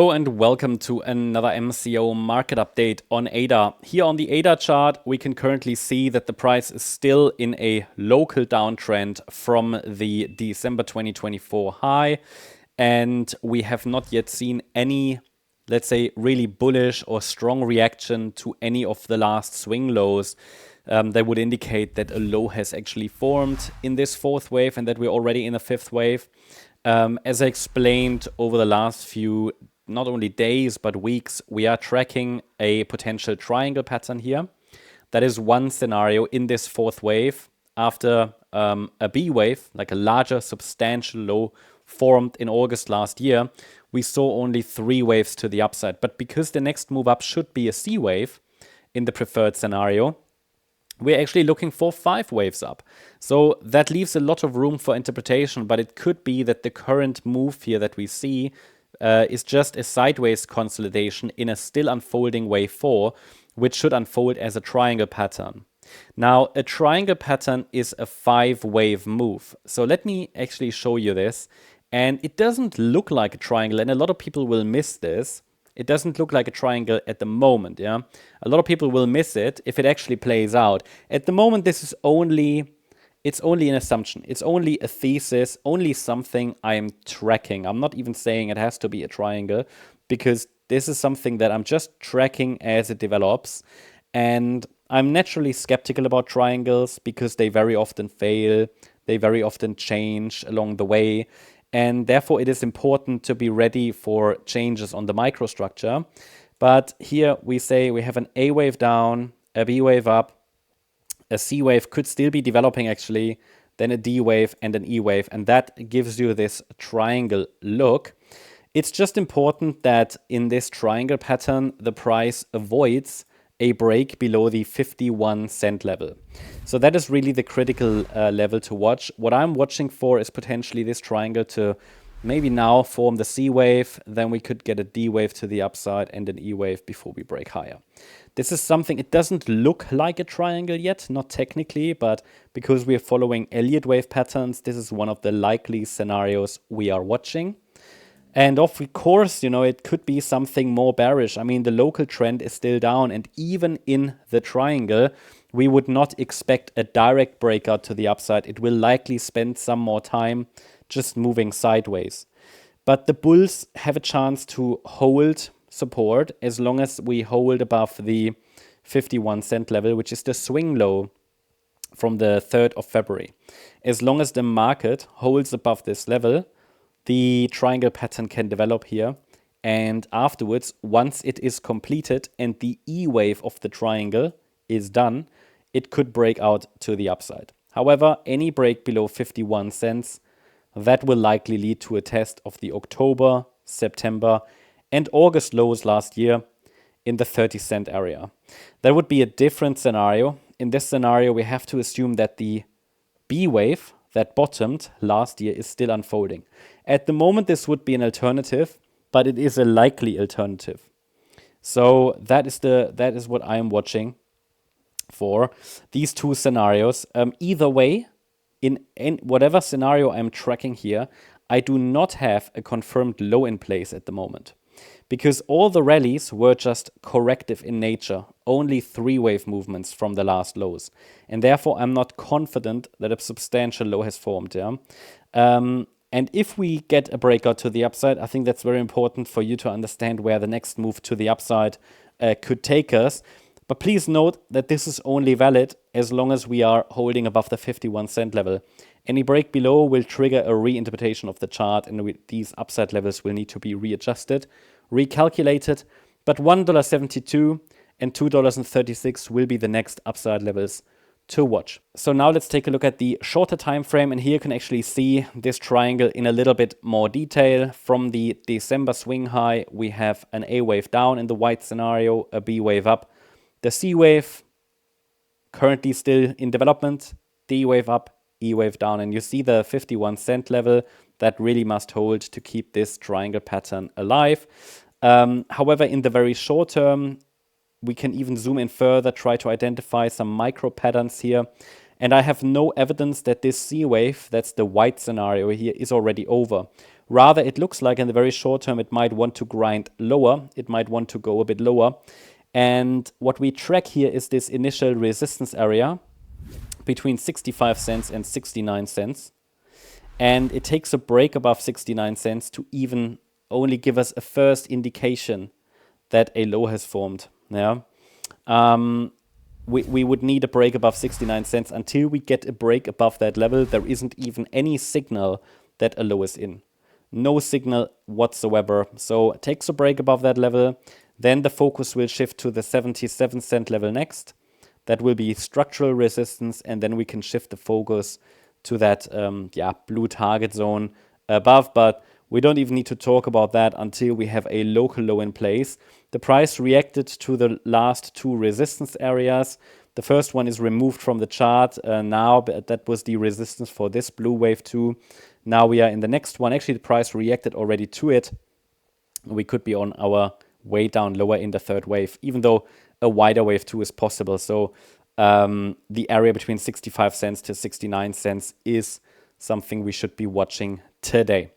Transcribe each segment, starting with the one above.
Hello and welcome to another MCO market update on ADA. Here on the ADA chart, we can currently see that the price is still in a local downtrend from the December 2024 high. And we have not yet seen any, let's say, really bullish or strong reaction to any of the last swing lows. That would indicate that a low has actually formed in this fourth wave and that we're already in a fifth wave. As I explained over the last few not only days but weeks, we are tracking a potential triangle pattern here. That is one scenario in this fourth wave. After a B wave, like a larger substantial low formed in August last year, we saw only 3 waves to the upside. But because the next move up should be a C wave in the preferred scenario, we're actually looking for 5 waves up. So that leaves a lot of room for interpretation, but it could be that the current move here that we see is just a sideways consolidation in a still unfolding wave 4, which should unfold as a triangle pattern. Now, a triangle pattern is a 5-wave move. So let me actually show you this. And it doesn't look like a triangle, and a lot of people will miss this. It doesn't look like a triangle at the moment, yeah? A lot of people will miss it if it actually plays out. At the moment, this is it's only an assumption. It's only a thesis, only something I'm tracking. I'm not even saying it has to be a triangle, because this is something that I'm just tracking as it develops. And I'm naturally skeptical about triangles because they very often fail. They very often change along the way. And therefore, it is important to be ready for changes on the microstructure. But here we say we have an A wave down, a B wave up, a C wave could still be developing actually, then a D wave and an E wave. And that gives you this triangle look. It's just important that in this triangle pattern, the price avoids a break below the 51-cent level. So that is really the critical level to watch. What I'm watching for is potentially this triangle to maybe now form the C wave, then we could get a D wave to the upside and an E wave before we break higher. This is something, it doesn't look like a triangle yet, not technically, but because we're following Elliott wave patterns, this is one of the likely scenarios we are watching. And of course, it could be something more bearish. I mean, the local trend is still down, and even in the triangle, we would not expect a direct breakout to the upside. It will likely spend some more time just moving sideways. But the bulls have a chance to hold support as long as we hold above the 51-cent level, which is the swing low from the 3rd of February. As long as the market holds above this level, the triangle pattern can develop here, and afterwards, once it is completed and the E wave of the triangle is done, it could break out to the upside. However, any break below 51 cents, that will likely lead to a test of the October, September, and August lows last year in the 30-cent area. That would be a different scenario. In this scenario, we have to assume that the B wave that bottomed last year is still unfolding. At the moment, this would be an alternative, but it is a likely alternative. So that is what I am watching for these two scenarios. Either way, in whatever scenario I'm tracking here, I do not have a confirmed low in place at the moment, because all the rallies were just corrective in nature, only 3-wave movements from the last lows. And therefore, I'm not confident that a substantial low has formed. Yeah? And if we get a breakout to the upside, I think that's very important for you to understand where the next move to the upside could take us. But please note that this is only valid as long as we are holding above the 51-cent level. Any break below will trigger a reinterpretation of the chart, and these upside levels will need to be readjusted, recalculated. But $1.72 and $2.36 will be the next upside levels to watch. So now let's take a look at the shorter time frame, and here you can actually see this triangle in a little bit more detail. From the December swing high, we have an A wave down in the white scenario, a B wave up, the C wave currently still in development, D wave up, E wave down, and you see the 51-cent level that really must hold to keep this triangle pattern alive. However, in the very short term, we can even zoom in further, try to identify some micro patterns here. And I have no evidence that this C wave, that's the white scenario here, is already over. Rather, it looks like in the very short term, it might want to grind lower. It might want to go a bit lower. And what we track here is this initial resistance area between 65 cents and 69 cents. And it takes a break above 69 cents to even only give us a first indication that a low has formed. Yeah. We would need a break above 69 cents. Until we get a break above that level, there isn't even any signal that a low is in. No signal whatsoever. So it takes a break above that level. Then the focus will shift to the 77 cent level next. That will be structural resistance. And then we can shift the focus to that blue target zone above. But we don't even need to talk about that until we have a local low in place. The price reacted to the last two resistance areas. The first one is removed from the chart now, but that was the resistance for this blue wave 2. Now we are in the next one. Actually, the price reacted already to it. We could be on our way down lower in the third wave, even though a wider wave 2 is possible. So the area between 65 cents to 69 cents is something we should be watching today.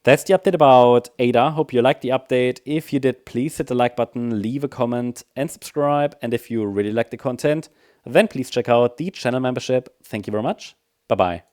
That's the update about ADA. Hope you liked the update. If you did, please hit the like button, leave a comment and subscribe. And if you really like the content, then please check out the channel membership. Thank you very much. Bye-bye.